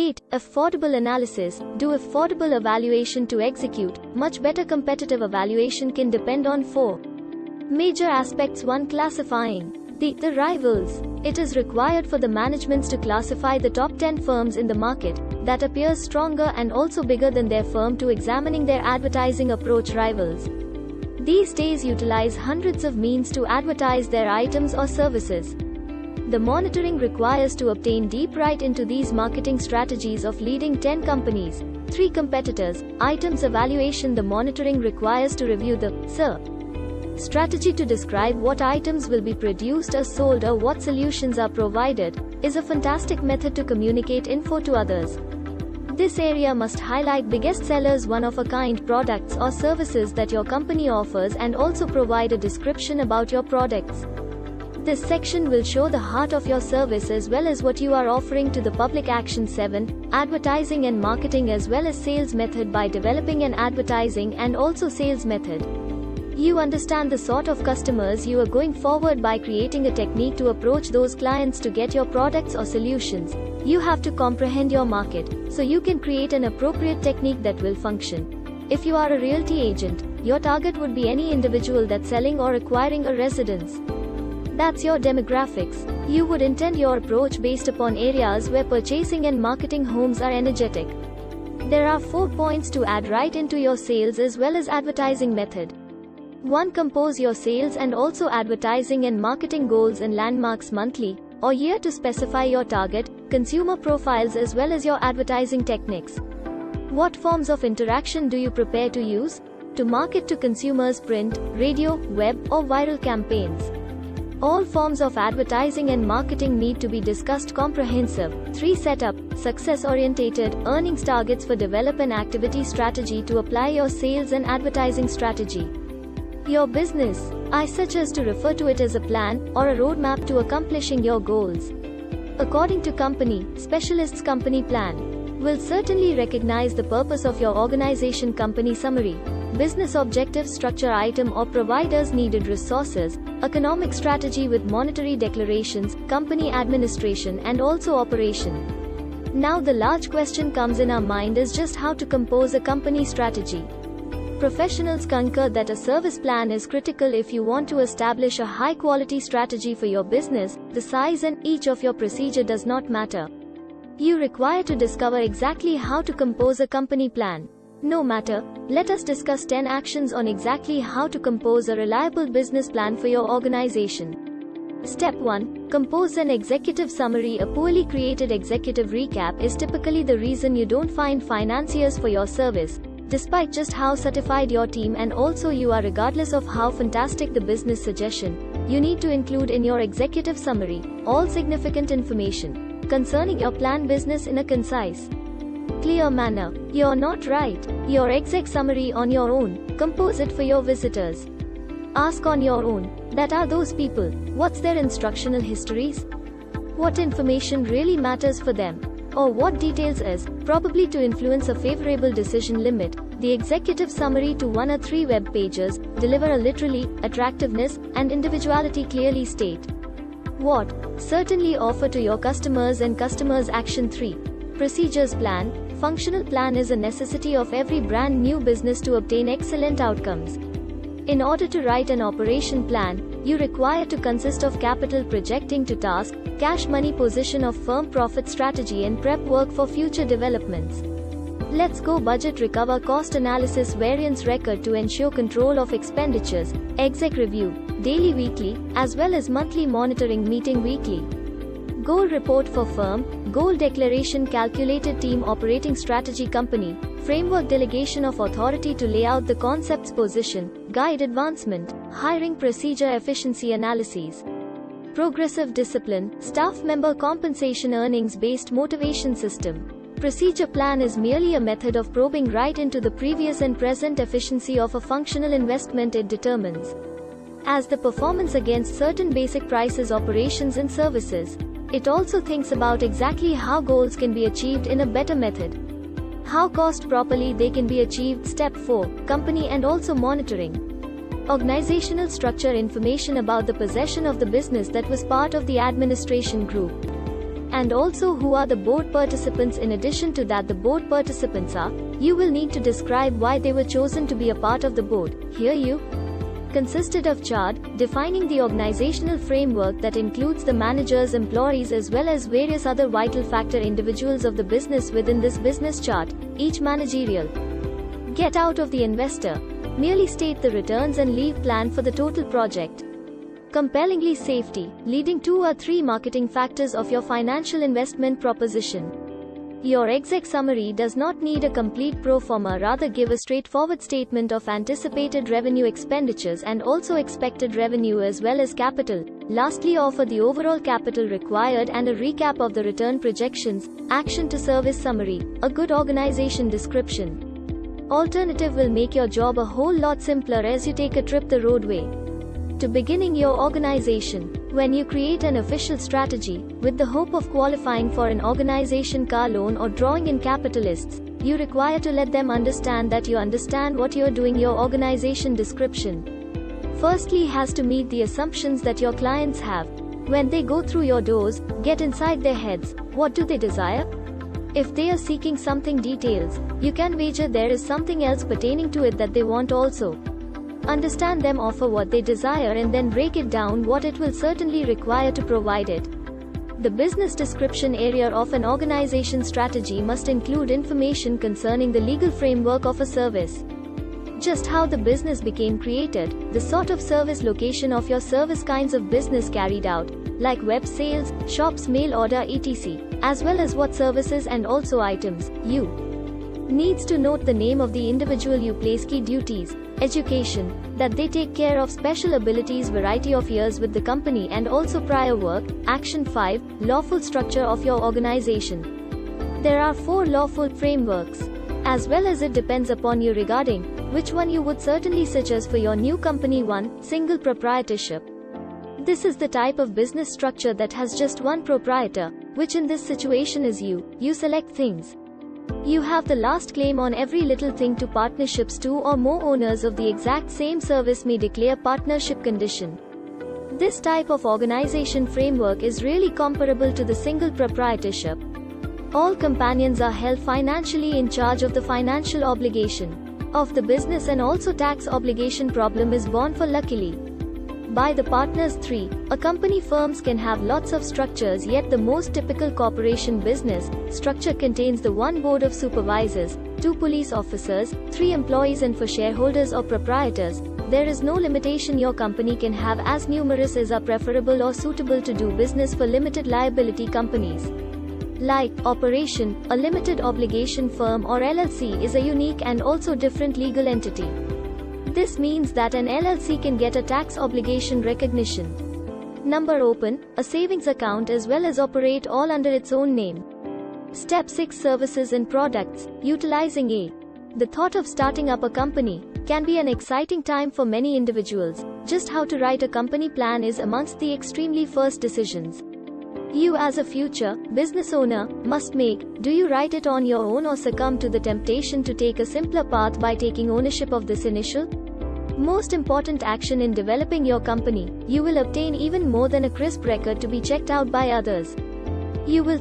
8. Affordable analysis. Do affordable evaluation to execute. Much better competitive evaluation can depend on 4 major aspects. 1. Classifying the rivals. It is required for the managements to classify the top 10 firms in the market that appears stronger and also bigger than their firm to examining their advertising approach. Rivals these days utilize hundreds of means to advertise their items or services. The monitoring requires to obtain deep right into these marketing strategies of leading 10 companies. 3. Competitors. Items evaluation. The monitoring requires to review the strategy to describe what items will be produced or sold or what solutions are provided, is a fantastic method to communicate info to others. This area must highlight biggest sellers, one-of-a-kind products or services that your company offers, and also provide a description about your products. This section will show the heart of your service as well as what you are offering to the public. Action 7. Advertising and marketing as well as sales method. By developing an advertising and also sales method, you understand the sort of customers you are going forward. By creating a technique to approach those clients to get your products or solutions, you have to comprehend your market, so you can create an appropriate technique that will function. If you are a realty agent, your target would be any individual that's selling or acquiring a residence. That's your demographics. You would intend your approach based upon areas where purchasing and marketing homes are energetic. There are 4 points to add right into your sales as well as advertising method. 1. Compose your sales and also advertising and marketing goals and landmarks monthly or year to specify your target consumer profiles as well as your advertising techniques. What forms of interaction do you prepare to use to market to consumers? Print, radio, web, or viral campaigns. All forms of advertising and marketing need to be discussed comprehensive. 3. Setup, success-orientated, earnings targets. For develop an activity strategy to apply your sales and advertising strategy. Your business, I suggest to refer to it as a plan or a roadmap to accomplishing your goals. According to company specialists, company plan will certainly recognize the purpose of your organization. Company summary, business objectives, structure item or providers, needed resources, economic strategy with monetary declarations, company administration and also operation. Now the large question comes in our mind is just how to compose a company strategy. Professionals concur that a service plan is critical if you want to establish a high-quality strategy for your business. The size and each of your procedure does not matter. You require to discover exactly how to compose a company plan. No matter, let us discuss 10 actions on exactly how to compose a reliable business plan for your organization. Step 1. Compose an executive summary. A poorly created executive recap is typically the reason you don't find financiers for your service, despite just how certified your team and also you are. Regardless of how fantastic the business suggestion, you need to include in your executive summary all significant information concerning your planned business in a concise, clear manner. You're not write your exec summary on your own, compose it for your visitors. Ask on your own, that are those people, what's their instructional histories? What information really matters for them? Or what details is probably to influence a favorable decision. Limit the executive summary to 1 or 3 web pages. Deliver a literally, attractiveness, and individuality. Clearly state what certainly offer to your customers and customers. Action 3. Procedures plan. Functional plan is a necessity of every brand new business to obtain excellent outcomes. In order to write an operation plan, you require to consist of capital projecting to task, cash money position of firm, profit strategy and prep work for future developments. Let's go. Budget, recover, cost analysis, variance record to ensure control of expenditures, exec review, daily, weekly, as well as monthly monitoring meeting. Weekly goal report for firm, goal declaration, calculated team operating strategy, company framework, delegation of authority to lay out the concepts, position, guide, advancement, hiring procedure, efficiency analyses, progressive discipline, staff member compensation, earnings-based motivation system. Procedure plan is merely a method of probing right into the previous and present efficiency of a functional investment it determines as the performance against certain basic prices, operations and services. It also thinks about exactly how goals can be achieved in a better method, how cost properly they can be achieved. Step 4. Company and also monitoring. Organizational structure, information about the possession of the business that was part of the administration group And also who are the board participants. In addition to that, the board participants are, you will need to describe why they were chosen to be a part of the board. Here you consisted of chart, defining the organizational framework that includes the managers, employees as well as various other vital factor individuals of the business within this business chart. Each managerial get out of the investor, merely state the returns and leave plan for the total project. Compellingly safety, leading 2 or 3 marketing factors of your financial investment proposition. Your exec summary does not need a complete pro forma, rather give a straightforward statement of anticipated revenue, expenditures and also expected revenue as well as capital. Lastly, offer the overall capital required and a recap of the return projections. Action to service summary, a good organization description. Alternative will make your job a whole lot simpler as you take a trip the roadway to beginning your organization. When you create an official strategy, with the hope of qualifying for an organization car loan or drawing in capitalists, you require to let them understand that you understand what you're doing. Your organization description firstly has to meet the assumptions that your clients have. When they go through your doors, get inside their heads. What do they desire? If they are seeking something details, you can wager there is something else pertaining to it that they want also. Understand them, offer what they desire and then break it down what it will certainly require to provide it. The business description area of an organization strategy must include information concerning the legal framework of a service. Just how the business became created, the sort of service, location of your service, kinds of business carried out, like web sales, shops, mail order, etc., as well as what services and also items. You needs to note the name of the individual you place, key duties, education that they take care of, special abilities, variety of years with the company and also prior work. Action 5, lawful structure of your organization. There are 4 lawful frameworks, as well as it depends upon you regarding which one you would certainly suggest for your new company. 1. Single proprietorship. This is the type of business structure that has just one proprietor, which in this situation is you. You select things. You have the last claim on every little thing. To partnerships, 2 or more owners of the exact same service may declare partnership condition. This type of organization framework is really comparable to the single proprietorship. All companions are held financially in charge of the financial obligation of the business and also tax obligation problem is borne for luckily by the partners. 3. A company firms can have lots of structures, yet the most typical corporation business structure contains the 1 board of supervisors, 2 police officers, 3 employees, and for shareholders or proprietors, there is no limitation. Your company can have as numerous as are preferable or suitable to do business. For limited liability companies like operation, a limited obligation firm or LLC is a unique and also different legal entity. This means that an LLC can get a tax obligation recognition number, open a savings account as well as operate all under its own name. Step 6, services and products. Utilizing A. The thought of starting up a company can be an exciting time for many individuals. Just how to write a company plan is amongst the extremely first decisions you as a future business owner must make. Do you write it on your own or succumb to the temptation to take a simpler path by taking ownership of this initial most important action in developing your company? You will obtain even more than a crisp record to be checked out by others. You will